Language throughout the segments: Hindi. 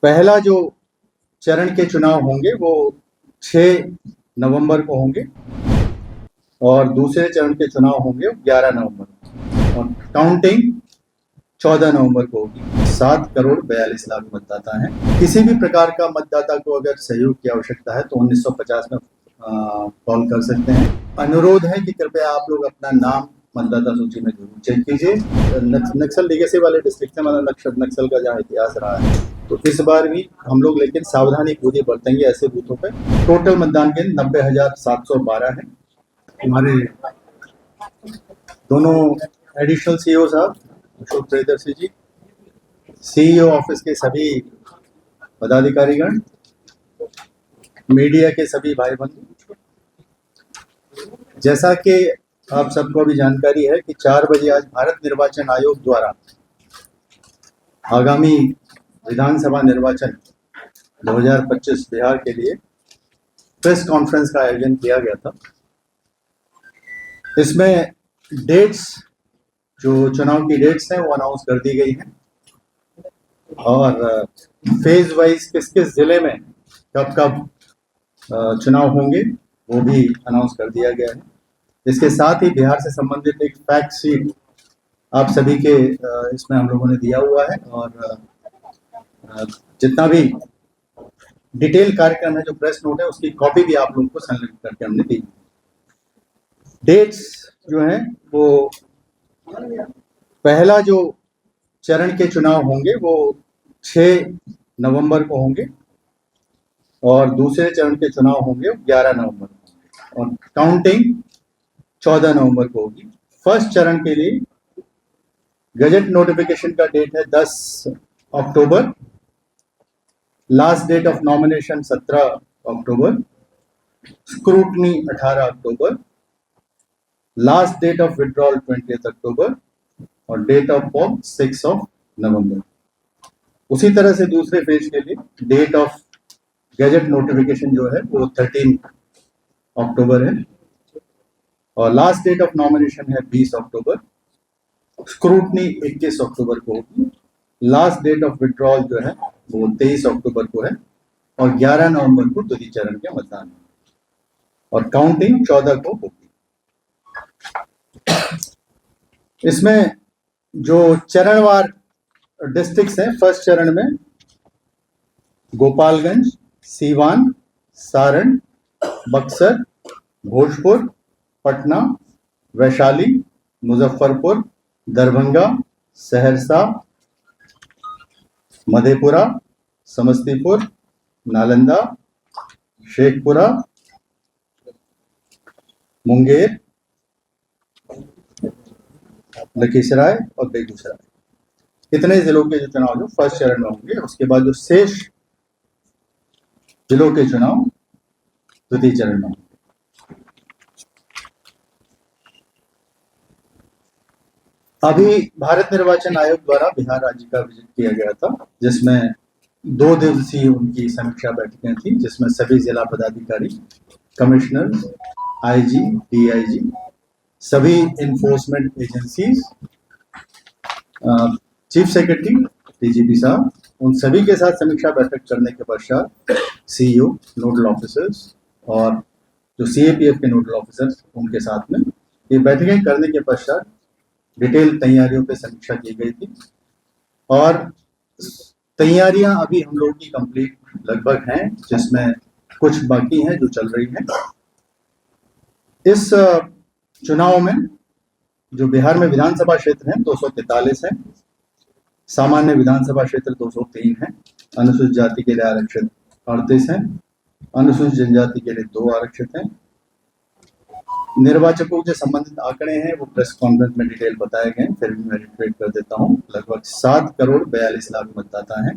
पहला जो चरण के चुनाव होंगे वो 6 नवंबर को होंगे और दूसरे चरण के चुनाव होंगे 11 नवंबर को और काउंटिंग 14 नवंबर को होगी। 7 करोड़ 42 लाख मतदाता हैं। किसी भी प्रकार का मतदाता को अगर सहयोग की आवश्यकता है तो 1950 में कॉल कर सकते हैं। अनुरोध है कि कृपया आप लोग अपना नाम मतदाता सूची में जरूर चेक कीजिए। नक्सल लीगेसी वाले डिस्ट्रिक्ट में मतलब नक्सल का जहाँ इतिहास रहा है तो इस बार भी हम लोग लेकिन सावधानी पूरी बरतेंगे ऐसे बूथों पे। टोटल मतदान केंद्र 90,712 है। हमारे दोनों एडिशनल सीईओ साहब अशोक प्रियदर्शी जी, सीईओ ऑफिस के सभी पदाधिकारीगण, मीडिया के सभी भाई बंधु, जैसा कि आप सबको भी जानकारी है कि 4 बजे आज भारत निर्वाचन आयोग द्वारा आगामी विधानसभा निर्वाचन 2025 बिहार के लिए प्रेस कॉन्फ्रेंस का आयोजन किया गया था। इसमें डेट्स, जो चुनाव की डेट्स हैं वो अनाउंस कर दी गई हैं और फेज वाइज किस किस जिले में कब कब चुनाव होंगे वो भी अनाउंस कर दिया गया है। इसके साथ ही बिहार से संबंधित एक फैक्ट शीट आप सभी के इसमें हम लोगों ने दिया हुआ है और जितना भी डिटेल कार्यक्रम है, जो प्रेस नोट है, उसकी कॉपी भी आप लोगों को संलग्न करके हमने दी। डेट्स जो हैं वो पहला जो चरण के चुनाव होंगे वो 6 नवंबर को होंगे और दूसरे चरण के चुनाव होंगे 11 नवंबर को और काउंटिंग 14 नवंबर को होगी। फर्स्ट चरण के लिए गजट नोटिफिकेशन का डेट है 10 October, last date of nomination 17 October, scrutiny 18 October, last date of withdrawal 20 October और डेट ऑफ फॉर्म 6 नवंबर। उसी तरह से दूसरे फेज के लिए डेट ऑफ गजट नोटिफिकेशन जो है वो 13 अक्टूबर है और लास्ट डेट ऑफ नॉमिनेशन है 20 अक्टूबर, स्क्रूटनी 21 अक्टूबर को होगी, लास्ट डेट ऑफ विड्रॉल जो है वो 23 अक्टूबर को है और 11 नवंबर को द्वितीय चरण के मतदान है और काउंटिंग 14 को होगी। इसमें जो चरणवार डिस्ट्रिक्ट्स हैं, फर्स्ट चरण में गोपालगंज, सीवान, सारण, बक्सर, भोजपुर, पटना, वैशाली, मुजफ्फरपुर, दरभंगा, सहरसा, मधेपुरा, समस्तीपुर, नालंदा, शेखपुरा, मुंगेर, लखीसराय और बेगूसराय, इतने जिलों के जो चुनाव जो फर्स्ट चरण में होंगे। उसके बाद जो शेष जिलों के चुनाव द्वितीय चरण में होंगे। अभी भारत निर्वाचन आयोग द्वारा बिहार राज्य का विजिट किया गया था, जिसमें 2 दिवसीय उनकी समीक्षा बैठकें थी, जिसमें सभी जिला पदाधिकारी, कमिश्नर, आईजी, डीआईजी, सभी enforcement agencies, chief secretary, DGP साहब, उन सभी के साथ समीक्षा बैठक करने के पश्चात सीईओ, नोडल ऑफिसर्स और जो सीएपीएफ के नोडल ऑफिसर्स उनके साथ में ये बैठकें करने के पश्चात डिटेल तैयारियों पे समीक्षा की गई थी और तैयारियां अभी हम लोगों की कंप्लीट लगभग हैं, जिसमें कुछ बाकी हैं जो चल रही हैं। इस चुनाव में जो बिहार में विधानसभा क्षेत्र हैं 243 हैं, सामान्य विधानसभा क्षेत्र 203 है, अनुसूचित जाति के लिए आरक्षित 38 हैं, अनुसूचित जनजाति के लिए 2 आरक्षित हैं। निर्वाचकों से संबंधित आंकड़े हैं वो प्रेस कॉन्फ्रेंस में डिटेल बताए गए, फिर भी मैं रिपीट कर देता हूँ। लगभग 7 करोड़ 42 लाख मतदाता हैं।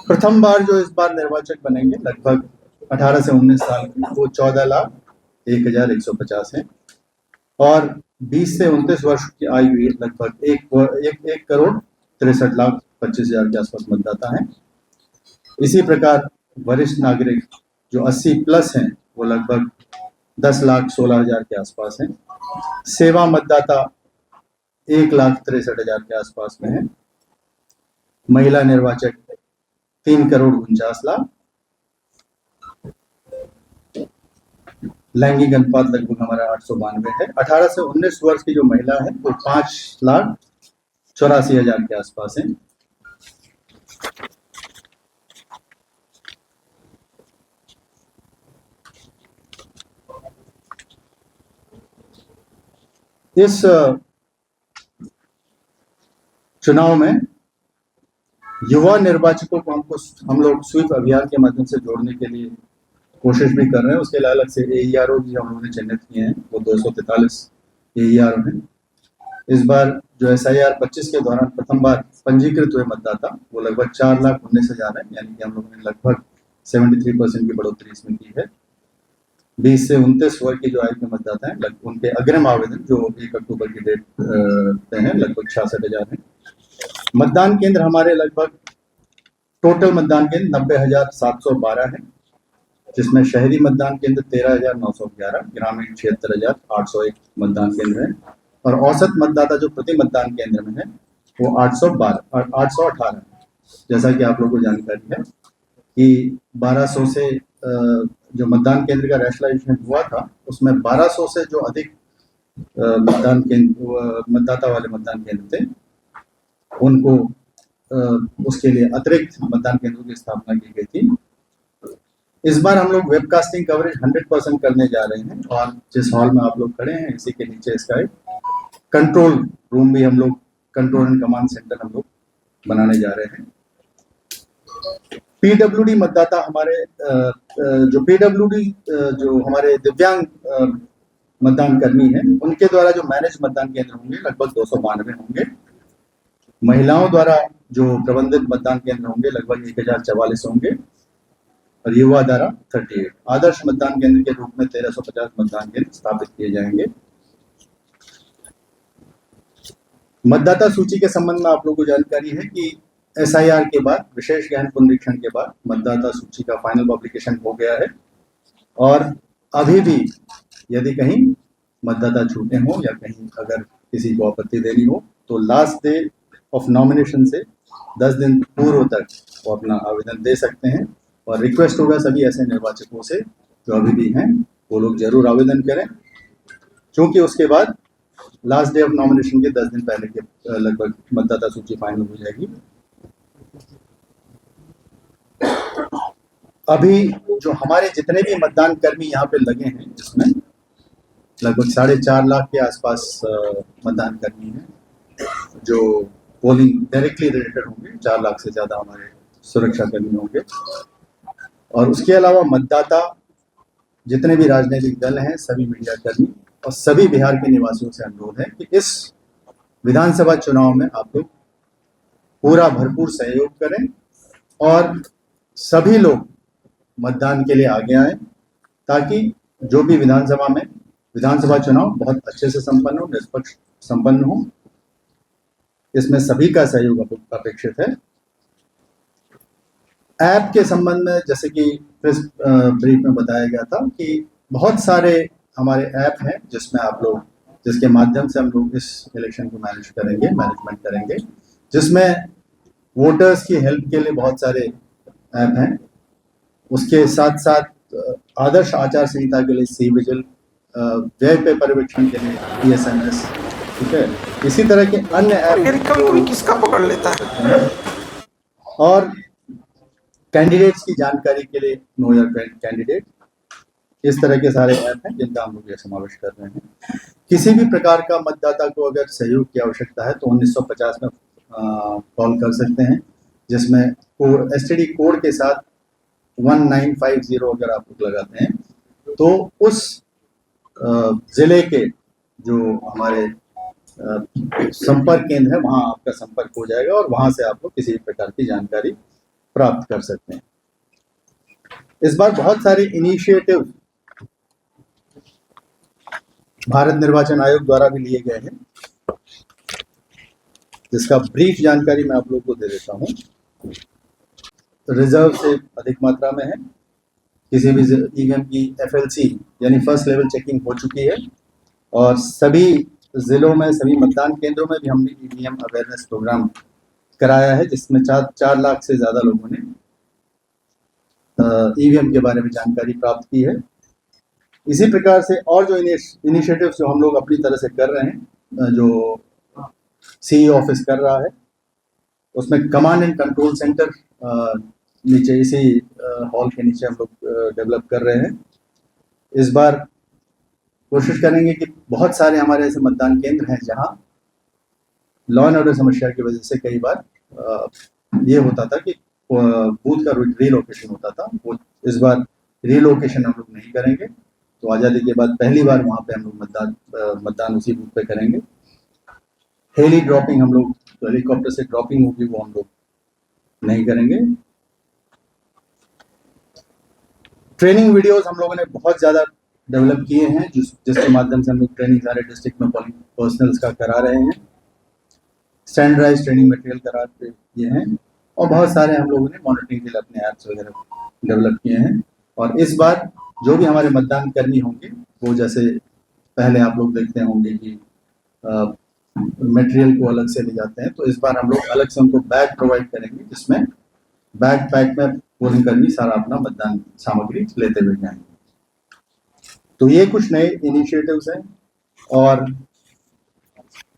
प्रथम बार जो इस बार निर्वाचक बनेंगे लगभग 18 से 19 साल के, वो 14,01,150 हैं और 20 से 29 वर्ष की आयु लगभग 1 करोड़ 63,25,000 के आसपास मतदाता हैं। इसी प्रकार वरिष्ठ नागरिक जो 80 प्लस हैं वो लगभग 10,16,000 के आसपास हैं। सेवा मतदाता 1,63,000 के आसपास में है। महिला निर्वाचक 3,49,00,000। लैंगिक अनुपात लगभग हमारा 892 है। 18 से 19 वर्ष की जो महिला है वो 5,84,000 के आसपास है। इस चुनाव में युवा निर्वाचकों को हम लोग स्वीप अभियान के माध्यम से जोड़ने के लिए कोशिश भी कर रहे हैं। उसके लिए अलग से AERO भी हम लोगों ने चिन्हित किए हैं, वो 243 AERO हैं। इस बार जो SIR 25 के दौरान प्रथम बार पंजीकृत हुए मतदाता वो लगभग 4,19,000 है, यानी कि हम लोगों ने लगभग 73% की बढ़ोतरी इसमें की है। 20 से 29 वर्ष की जो आयु के मतदाता हैं उनके अग्रिम आवेदन जो 1 अक्टूबर की डेट पे हैं लगभग 66,000 हैं। मतदान केंद्र हमारे लगभग टोटल मतदान केंद्र 90,712 है, जिसमें शहरी मतदान केंद्र 13,911, ग्रामीण 76,801 मतदान केंद्र है और औसत मतदाता जो प्रति मतदान केंद्र में है वो 818 है। जैसा कि आप लोगों को जानकारी है कि 1200 से जो मतदान केंद्र का रैशनलाइजेशन हुआ था उसमें 1200 से जो अधिक मतदाता वाले मतदान केंद्र थे उनको उसके लिए अतिरिक्त मतदान केंद्रों की स्थापना की गई थी। इस बार हम लोग वेबकास्टिंग कवरेज 100% करने जा रहे हैं और जिस हॉल में आप लोग खड़े हैं इसी के नीचे इसका एक कंट्रोल रूम भी हम लोग, कंट्रोल एंड कमांड सेंटर हम लोग बनाने जा रहे हैं। PWD मतदाता हमारे जो PWD जो हमारे दिव्यांग मतदान कर्मी हैं उनके द्वारा जो मैनेज मतदान केंद्र होंगे लगभग 292 होंगे। महिलाओं द्वारा जो प्रबंधित मतदान केंद्र होंगे लगभग 1,044 होंगे और युवा द्वारा 38। आदर्श मतदान केंद्र के रूप में 1,350 मतदान केंद्र स्थापित किए जाएंगे। मतदाता सूची के संबंध में आप लोगों को जानकारी है कि SIR के बाद विशेष गहन पुनरीक्षण के बाद मतदाता सूची का फाइनल पब्लिकेशन हो गया है और अभी भी यदि कहीं मतदाता छूटे हों या कहीं अगर किसी को आपत्ति देनी हो तो लास्ट डे ऑफ नॉमिनेशन से 10 दिन पूर्व तक वो अपना आवेदन दे सकते हैं और रिक्वेस्ट होगा सभी ऐसे निर्वाचकों से जो अभी भी हैं वो लोग जरूर आवेदन करें, क्योंकि उसके बाद लास्ट डे ऑफ नॉमिनेशन के 10 दिन पहले के लगभग मतदाता सूची फाइनल हो जाएगी। अभी जो हमारे जितने भी मतदान कर्मी यहाँ पे लगे हैं जिसमें लगभग 4.5 लाख के आसपास मतदान कर्मी हैं जो पोलिंग डायरेक्टली रिलेटेड होंगे। 4 लाख से ज़्यादा हमारे सुरक्षा कर्मी होंगे और उसके अलावा मतदाता जितने भी राजनीतिक दल हैं, सभी मीडिया कर्मी और सभी बिहार के निवासियों से अनुरोध है कि इस विधानसभा चुनाव में आप लोग पूरा भरपूर सहयोग करें और सभी लोग मतदान के लिए आगे आए ताकि जो भी विधानसभा चुनाव बहुत अच्छे से संपन्न हो, निष्पक्ष संपन्न हो। इसमें सभी का सहयोग अपेक्षित है। ऐप के संबंध में जैसे कि प्रेस ब्रीफ में बताया गया था कि बहुत सारे हमारे ऐप हैं जिसके माध्यम से हम लोग इस इलेक्शन को मैनेजमेंट करेंगे, जिसमें वोटर्स की हेल्प के लिए बहुत सारे ऐप हैं। उसके साथ साथ आदर्श आचार संहिता के लिए C-Vigil, व्यय पे पर्यवेक्षण के लिए ESMS, ठीक है। इसी तरह के अन्य ऐप किसका पकड़ लेता है और कैंडिडेट्स की जानकारी के लिए नो योर कैंडिडेट, इस तरह के सारे ऐप हैं जिनका हम लोग ये समावेश कर रहे हैं। किसी भी प्रकार का मतदाता को अगर सहयोग की आवश्यकता है तो 1950 में कॉल कर सकते हैं, जिसमें STD कोड के साथ 1950 अगर आप लोग लगाते हैं तो उस जिले के जो हमारे संपर्क केंद्र है वहाँ आपका संपर्क हो जाएगा और वहाँ से आप लोग किसी भी प्रकार की जानकारी प्राप्त कर सकते हैं। इस बार बहुत सारे इनिशिएटिव भारत निर्वाचन आयोग द्वारा भी लिए गए हैं, जिसका ब्रीफ जानकारी मैं आप लोगों को दे देता हूँ। रिजर्व से अधिक मात्रा में है। किसी भी ईवीएम की FLC यानी फर्स्ट लेवल चेकिंग हो चुकी है और सभी जिलों में, सभी मतदान केंद्रों में भी हमने EVM अवेयरनेस प्रोग्राम कराया है, जिसमें 4 लाख से ज़्यादा लोगों ने ईवीएम के बारे में जानकारी प्राप्त की है। इसी प्रकार से और जो इनिशिएटिव्स जो हम लोग अपनी तरह से कर रहे हैं, जो सीई ऑफिस कर रहा है, उसमें कमांड एंड कंट्रोल सेंटर नीचे इसी हॉल के नीचे हम लोग डेवलप कर रहे हैं। इस बार कोशिश करेंगे कि बहुत सारे हमारे ऐसे मतदान केंद्र हैं जहां लॉ एंड ऑर्डर समस्या की वजह से कई बार ये होता था कि बूथ का रीलोकेशन होता था। वो इस बार रीलोकेशन हम लोग नहीं करेंगे। तो आज़ादी के बाद पहली बार वहाँ पे हम लोग मतदान उसी बूथ पे करेंगे। हेली ड्रॉपिंग हम लोग तो हेलीकॉप्टर से ड्रॉपिंग होगी वो हम लोग नहीं करेंगे। ट्रेनिंग वीडियोस हम लोगों ने बहुत ज़्यादा डेवलप किए हैं जिसके माध्यम से हम लोग ट्रेनिंग सारे डिस्ट्रिक्ट में पोलिंग पर्सनल्स का करा रहे हैं। स्टैंडर्डाइज ट्रेनिंग मटेरियल कराते ये हैं और बहुत सारे हम लोगों ने मॉनिटरिंग के लिए अपने ऐप्स वगैरह डेवलप किए हैं। और इस बार जो भी हमारे मतदान कर्मी होंगे वो जैसे पहले आप लोग देखते होंगे कि मटेरियल को अलग से ले जाते हैं, तो इस बार हम लोग अलग से उनको बैग प्रोवाइड करेंगे जिसमें बैग पैक में पोलिंग कर्मी सारा अपना मतदान सामग्री लेते हुए जाएंगे। तो ये कुछ नए इनिशिएटिव्स हैं और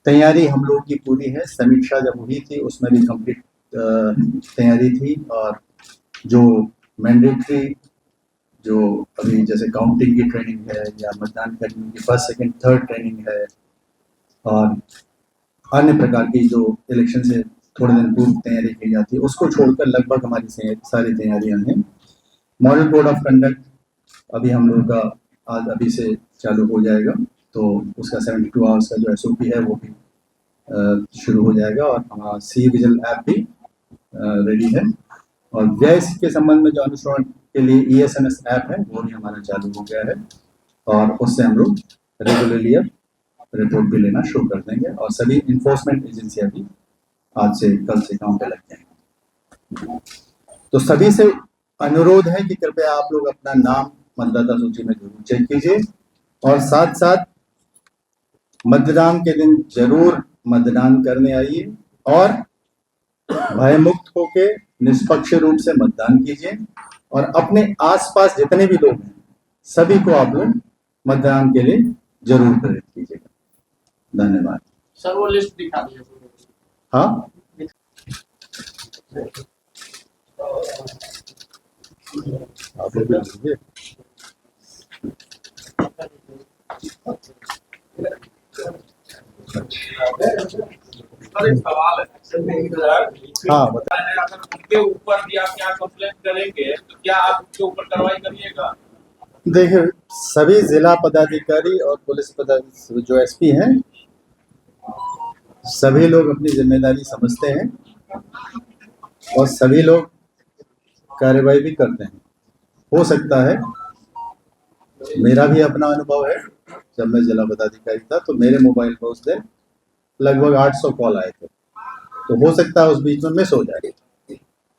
तैयारी हम लोगों की पूरी है। समीक्षा जब हुई थी उसमें भी कंप्लीट तैयारी थी और जो मैंडेटरी जो अभी जैसे काउंटिंग की ट्रेनिंग है या मतदान कर्मी की फर्स्ट सेकंड थर्ड ट्रेनिंग है और अन्य प्रकार की जो इलेक्शन से थोड़े दिन पूर्व तैयारी की जाती है उसको छोड़कर लगभग हमारी सारी तैयारियां हैं। मॉडल कोड ऑफ कंडक्ट अभी हम लोगों का आज अभी से चालू हो जाएगा, तो उसका 72 आवर्स का जो SOP है वो भी शुरू हो जाएगा और हमारा सी विजिल ऐप भी रेडी है। और व्यय के संबंध में जो अनुश्रवण के लिए ESMS ऐप है वो भी हमारा चालू हो गया है और उससे हम लोग रेगुलरली अब रिपोर्ट भी लेना शुरू कर देंगे और सभी इन्फोर्समेंट एजेंसियां भी आज से कल से काम पे लग जाएंगे। तो सभी से अनुरोध है कि कृपया आप लोग अपना नाम मतदाता सूची में जरूर चेक कीजिए और साथ साथ मतदान के दिन जरूर मतदान करने आइए और भयमुक्त होकर निष्पक्ष रूप से मतदान कीजिए और अपने आसपास जितने भी लोग हैं सभी को आप लोग मतदान के लिए जरूर प्रेरित कीजिएगा। धन्यवाद सर। वो लिस्ट दिखा दीजिए। हाँ, आप लोग भी लीजिए। एक सवाल है। हाँ बताइए। अगर उनके ऊपर भी आप क्या कंप्लेंट करेंगे तो क्या आप उसके ऊपर कार्रवाई करिएगा? देखिए, सभी जिला पदाधिकारी और पुलिस पदाधिकारी जो SP हैं सभी लोग अपनी जिम्मेदारी समझते हैं और सभी लोग कार्रवाई भी करते हैं। हो सकता है, मेरा भी अपना अनुभव है, जब मैं जिला पदाधिकारी था तो मेरे मोबाइल पर उस दिन लगभग 800 कॉल आए थे, तो हो सकता है उस बीच में मिस हो जाए।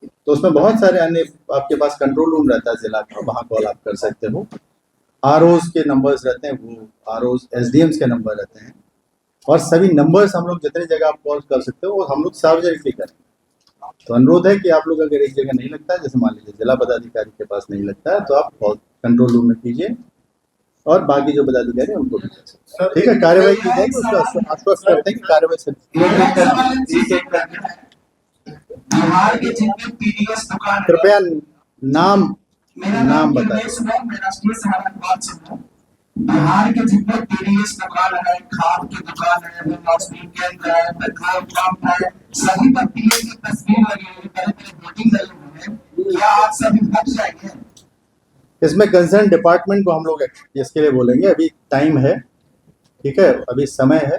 तो उसमें बहुत सारे अन्य आपके पास कंट्रोल रूम रहता है जिला का, वहाँ कॉल आप कर सकते हो। ROs के नंबर्स रहते हैं, वो ROs SDMs के नंबर रहते हैं और सभी नंबर्स हम लोग जितनी जगह आप कॉल कर सकते हो वो हम लोग सार्वजनिक भी करें। तो अनुरोध है कि आप लोग अगर एक जगह नहीं लगता है, जैसे मान लीजिए जिला पदाधिकारी के पास नहीं लगता है, तो आप कंट्रोल रूम में कीजिए और बाकी जो पदाधिकारी हैं उनको भी कर सकते हैं। ठीक है, कार्रवाई की जाएगी, उसको आश्वस्त करते हैं कि कार्रवाई से बिहार के जितने PDS दुकान कृपया नाम बताएं। बिहार के जितने PDS दुकान है, खाद की दुकान है, केंद्र है, पेट्रोल पंप है, सभी पर PA की तस्वीर लगी हुई है, बोर्डिंग लगी हुई है, क्या आप सभी हट जाएंगे? इसमें कंसर्न डिपार्टमेंट को हम लोग इसके लिए बोलेंगे, अभी टाइम है, ठीक है, अभी समय है,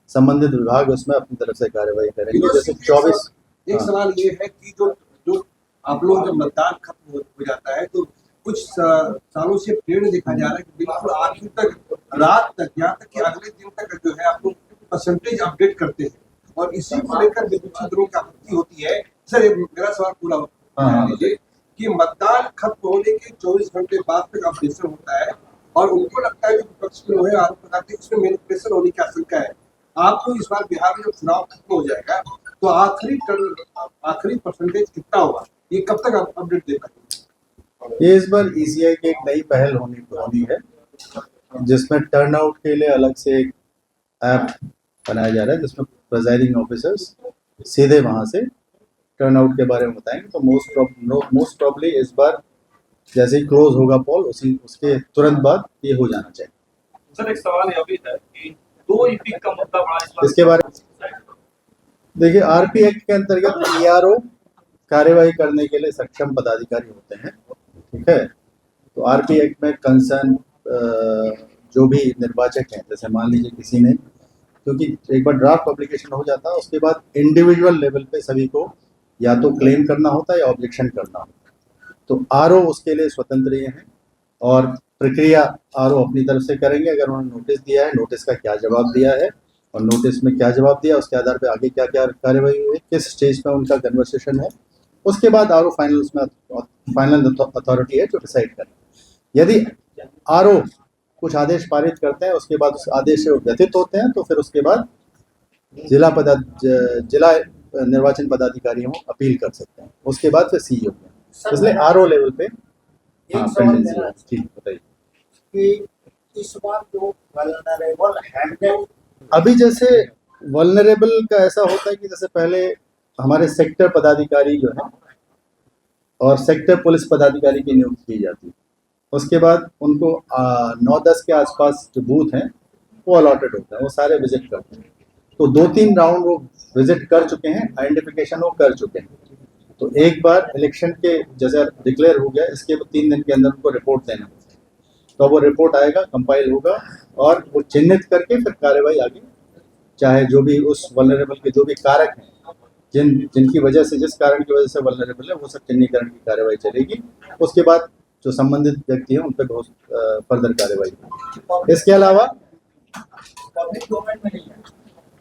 संबंधित विभाग उसमें अपनी तरफ से कार्रवाई करेंगे। जैसे 24 एक सवाल ये है कि जो आप लोग जब मतदान खत्म हो जाता है तो कुछ सालों से ट्रेंड देखा जा रहा है कि बिल्कुल आखिर तक, रात तक, यहाँ तक कि अगले दिन तक जो है आप लोग परसेंटेज अपडेट करते हैं और इसी को लेकर विपक्षी दलों की आपत्ति होती है। सर मेरा सवाल पूरा कर लीजिए कि मतदान खत्म होने के 24 घंटे बाद तक अपडेशन होता है और उनको लगता है कि विपक्ष के लोग आरोप लगाते हैं इसमें मैनिपुलेशन होने की आशंका है। आपको इस बार बिहार में जब चुनाव खत्म हो जाएगा तो आखिरी परसेंटेज कितना होगा, ये कब तक आप अपडेट दे पाएंगे? ये इस बार ईसीआई की एक नई पहल होनी है, जिसमें टर्नआउट के लिए अलग से एक ऐप बनाया जा रहा है, जिसमें प्रिजाइडिंग ऑफिसर्स सीधे वहाँ से टर्नआउट के बारे में बताएंगे। तो मोस्ट प्रॉब्ली इस बार जैसे ही क्लोज होगा पोल उसके तुरंत बाद ये हो जाना चाहिए। सर एक सवाल यह भी है कि 2 ईपी का मुद्दा बड़ा इस बार इसके बारे में देखिए, आरपी एक्ट के अंतर्गत ईआरओ कार्यवाही करने के लिए सक्षम पदाधिकारी होते हैं, ठीक है। तो आरपी एक्ट में कंसर्न जो भी निर्वाचक हैं, जैसे मान लीजिए किसी ने, क्योंकि एक बार ड्राफ्ट पब्लिकेशन हो जाता है उसके बाद इंडिविजुअल लेवल पे सभी को या तो क्लेम करना होता है या ऑब्जेक्शन करना होता है। तो आरओ उसके लिए स्वतंत्र ही हैं और प्रक्रिया आरओ अपनी तरफ से करेंगे। अगर उन्होंने नोटिस दिया है, नोटिस का क्या जवाब दिया है और नोटिस में क्या जवाब दिया, उसके आधार पर आगे क्या क्या कार्यवाही हुई, किस स्टेज पे उनका कन्वर्सेशन है, उसके बाद आरओ फाइनल अथॉरिटी है जो डिसाइड करे। यदि आरओ कुछ आदेश पारित करते हैं, उसके बाद उस आदेश से वो व्यतीत होते हैं, तो फिर उसके बाद जिला निर्वाचन पदाधिकारी वो अपील कर सकते हैं, उसके बाद फिर सीईओ पे। इसलिए आरओ लेवल पे हाँ पेंडेंसी है। ठीक, बताइए। कि इस बार जो वल्नरेबल हैंडल अभी जैसे वल्नरेबल का ऐसा होता है कि जैसे पहले हमारे सेक्टर पदाधिकारी जो है और सेक्टर पुलिस पदाधिकारी की नियुक्ति की जाती है, उसके बाद उनको 9-10 के आसपास जो बूथ हैं वो अलॉटेड होता है, वो सारे विजिट करते हैं। तो 2-3 राउंड वो विजिट कर चुके हैं, आइडेंटिफिकेशन वो कर चुके हैं। तो एक बार इलेक्शन के जैसे डिक्लेयर हो गया, इसके 3 दिन के अंदर उनको रिपोर्ट देना होता है। तो वो रिपोर्ट आएगा, कंपाइल होगा और वो चिन्हित करके फिर कार्रवाई आगे, चाहे जो भी उस वल्नरेबल के जो भी कारक हैं, जिनकी वजह से, जिस कारण की वजह से वल्नरेबल है, वो सब चिन्हीकरण की कार्रवाई चलेगी। उसके बाद जो संबंधित व्यक्ति हैं उन पर बहुत फर्दर कार्रवाई होगी। इसके अलावा पब्लिक डोमेन में नहीं है।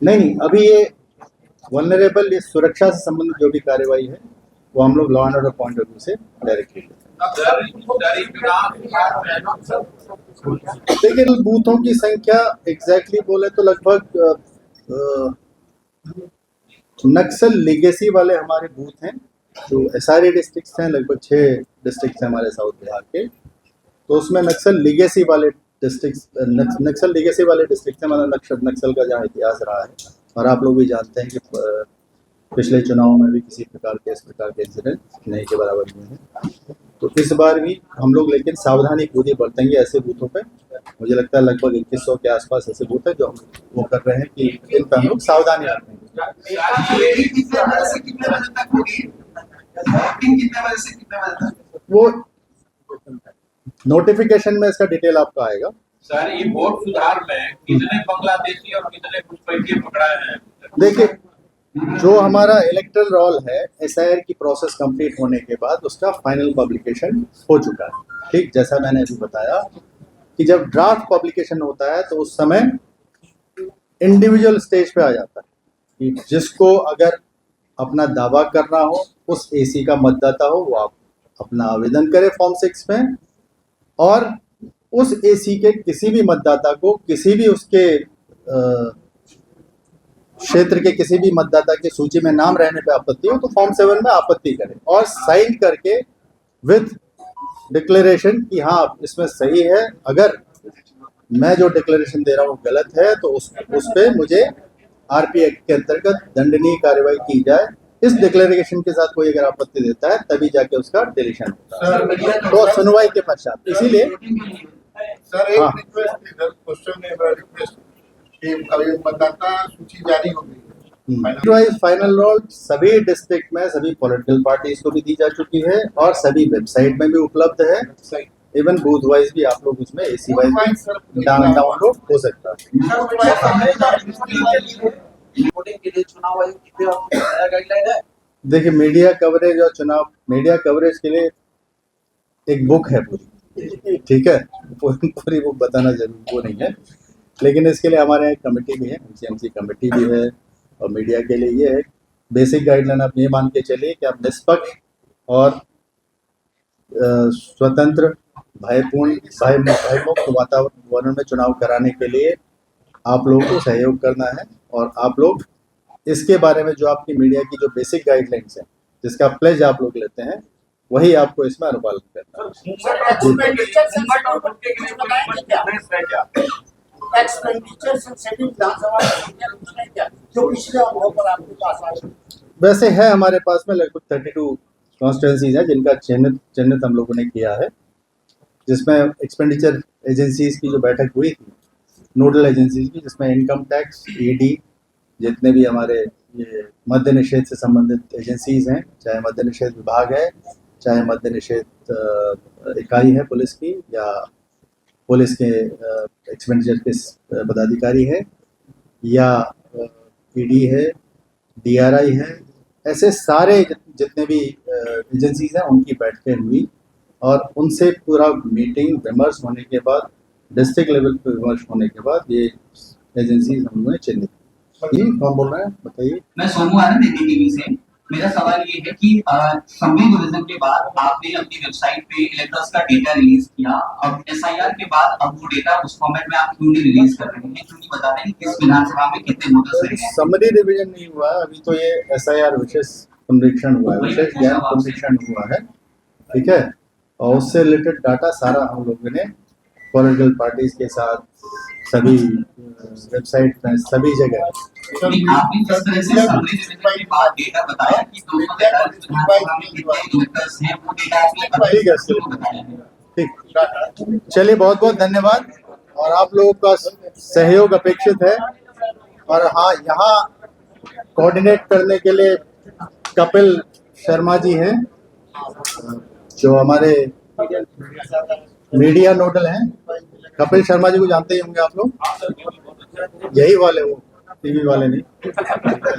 नहीं, अभी ये वल्नरेबल, ये सुरक्षा से संबंधित जो भी कार्रवाई है वो हम लोग law and order point of view से डायरेक्टली देखिए। बूथों की संख्या एग्जैक्टली बोले तो लगभग नक्सल लीगेसी वाले हमारे बूथ हैं, जो एसआरए डिस्ट्रिक्ट्स हैं, लगभग 6 डिस्ट्रिक्ट्स हैं हमारे साउथ बिहार के। तो उसमें नक्सल लीगेसी वाले डिस्ट्रिक्ट्स हैं, मतलब नक्सल का जहाँ इतिहास रहा है, और आप लोग भी जानते हैं कि पिछले चुनाव में भी किसी प्रकार के इस प्रकार के इंसिडेंट नहीं के बराबर हुए हैं। तो इस बार भी हम लोग लेकिन सावधानी पूरी बरतेंगे ऐसे बूथों पे। मुझे लगता है लगभग 2100 के आसपास ऐसे बूथ है जो हम वो कर रहे हैं कि इन पर हम लोग सावधानी रखेंगे। कितने बजे से कितने बजे तक होगी? वोटिंग कितने बजे से कितने बजे तक? वो नोटिफिकेशन में इसका डिटेल आपका आएगा। सर ये वोट सुधार में कितने बांग्लादेशी और कितने घुसपैठिए पकड़ाए हैं? देखिए, जो हमारा इलेक्टरल रोल है, एसआईआर की प्रोसेस कंप्लीट होने के बाद उसका फाइनल पब्लिकेशन हो चुका है। ठीक, जैसा मैंने अभी बताया कि जब ड्राफ्ट पब्लिकेशन होता है तो उस समय इंडिविजुअल स्टेज पे आ जाता है कि जिसको अगर अपना दावा करना हो, उस एसी का मतदाता हो, वो आप अपना आवेदन करें फॉर्म 6 में, और उस एसी के किसी भी मतदाता को किसी भी उसके क्षेत्र के किसी भी मतदाता की सूची में नाम रहने पे आपत्ति हो तो फॉर्म 7 में आपत्ति करें और साइन करके विद डिक्लेरेशन कि हाँ इसमें सही है, अगर मैं जो डिक्लेरेशन दे रहा हूँ गलत है तो उस पे मुझे आरपी एक्ट के अंतर्गत दंडनीय कार्रवाई की जाए। इस डिक्लेरेशन के साथ कोई अगर आपत्ति देता है तभी जाके उसका डिलीशन होता है, तो सुनवाई के पश्चात। इसीलिए सर एक रिक्वेस्ट इधर क्वेश्चन है, रिक्वेस्ट कि अभी मतदाता सूची जारी हो गई है, फाइनल रोल सभी डिस्ट्रिक्ट में सभी पॉलिटिकल पार्टीज को भी दी जा चुकी है और सभी वेबसाइट में भी उपलब्ध है। इवन बूथ वाइज भी आप लोग उसमें एसी वाइज डाउनलोड हो सकता है। वोटिंग के लिए चुनाव आयोग की गाइडलाइन है। देखिए, मीडिया कवरेज और चुनाव मीडिया कवरेज के लिए एक बुक है पूरी, ठीक है, पूरी बुक बताना जरूरी वो नहीं है, लेकिन इसके लिए हमारे यहाँ एक कमेटी भी है, एमसीएमसी कमेटी भी है, और मीडिया के लिए ये है बेसिक गाइडलाइन। आप ये मान के चलिए कि आप निष्पक्ष और स्वतंत्र भयमुक्त वातावरण में चुनाव कराने के लिए आप लोगों को सहयोग करना है, और आप लोग इसके बारे में जो आपकी मीडिया की जो बेसिक गाइडलाइंस हैं, जिसका प्लेज आप लोग लेते हैं, वही आपको इसमें अनुपालन करना है। सर एक्सपेंडिचर सेंसिटिव कुछ बताएंगे क्या? एक्सपेंडिचर सेंसिटिव विधानसभा कुछ नहीं क्या जो पिछले अनुभव पर आपके पास आए? वैसे है हमारे पास में लगभग 32 कॉन्स्टिट्यूंसीज हैं जिनका चिन्हित हम लोगों ने किया है, जिसमें एक्सपेंडिचर एजेंसीज की जो बैठक हुई थी, नोडल एजेंसीज की, जिसमें इनकम टैक्स, ईडी, जितने भी हमारे ये मद्य निषेध से संबंधित एजेंसीज हैं, चाहे मद्य निषेध विभाग है, चाहे मद्य निषेध इकाई है पुलिस की, या पुलिस के एक्सपेंडिचर के पदाधिकारी है, या ईडी है, डीआरआई है, ऐसे सारे जितने भी एजेंसीज हैं उनकी बैठकें हुई और उनसे पूरा मीटिंग विमर्श होने के बाद, डिस्ट्रिक्ट लेवल पर विमर्श होने के बाद ये एजेंसीज हम लोगों ने चिन्हित। जी कौन बोल रहे हैं बताइए? मैं सोमू आनंद दिल्ली टीवी से। मेरा सवाल ये है कि असेंबली डिवीजन के बाद आपने अपनी वेबसाइट पे इलेक्टर्स का डेटा रिलीज किया, अब एसआईआर के बाद अब वो डेटा उस फॉर्मेट में आप क्यों नहीं रिलीज कर रहे हैं, क्योंकि बता रहे हैं कि किस विधानसभा में कितने वोटर्स रहे हैं? समरी रिवीजन नहीं हुआ अभी, तो ये एसआईआर विशेष पुनरीक्षण हुआ है, विशेष ज्ञान पुनरीक्षण हुआ है, ठीक है, और उससे रिलेटेड डाटा सारा हम लोगों ने पॉलिटिकल पार्टीज के साथ सभी वेबसाइट में सभी जगह। नहीं, आपने जिस तरह से समरी डिवीजन के बाद डेटा बताया कि 243 विधानसभा में कितने इलेक्टर्स हैं, वो डेटा आपने ठीक है क्यों बताया? ठीक, चलिए बहुत बहुत धन्यवाद, और आप लोगों का सहयोग अपेक्षित है। और हाँ, यहाँ कोऑर्डिनेट करने के लिए कपिल शर्मा जी हैं, जो हमारे मीडिया नोडल हैं। कपिल शर्मा जी को जानते ही होंगे आप लोग, यही वाले, वो टीवी वाले नहीं,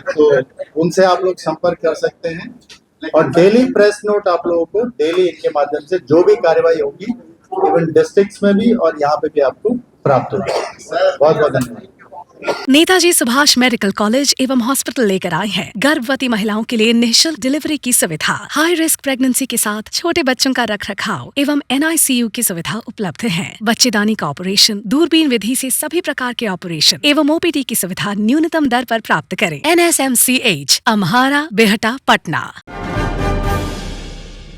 तो उनसे आप लोग संपर्क कर सकते हैं। और डेली प्रेस नोट आप लोगों को डेली इनके माध्यम से जो भी कार्यवाही होगी, इवन डिस्ट्रिक्ट्स में भी और यहाँ पे भी आपको प्राप्त होगी। बहुत बहुत धन्यवाद। नेताजी सुभाष मेडिकल कॉलेज एवं हॉस्पिटल लेकर आए हैं गर्भवती महिलाओं के लिए निःशुल्क डिलीवरी की सुविधा। हाई रिस्क प्रेगनेंसी के साथ छोटे बच्चों का रखरखाव एवं NICU की सुविधा उपलब्ध है। बच्चेदानी का ऑपरेशन, दूरबीन विधि से सभी प्रकार के ऑपरेशन एवं OPD की सुविधा न्यूनतम दर पर प्राप्त करें। NSMCH, अम्हारा, बेहटा, पटना।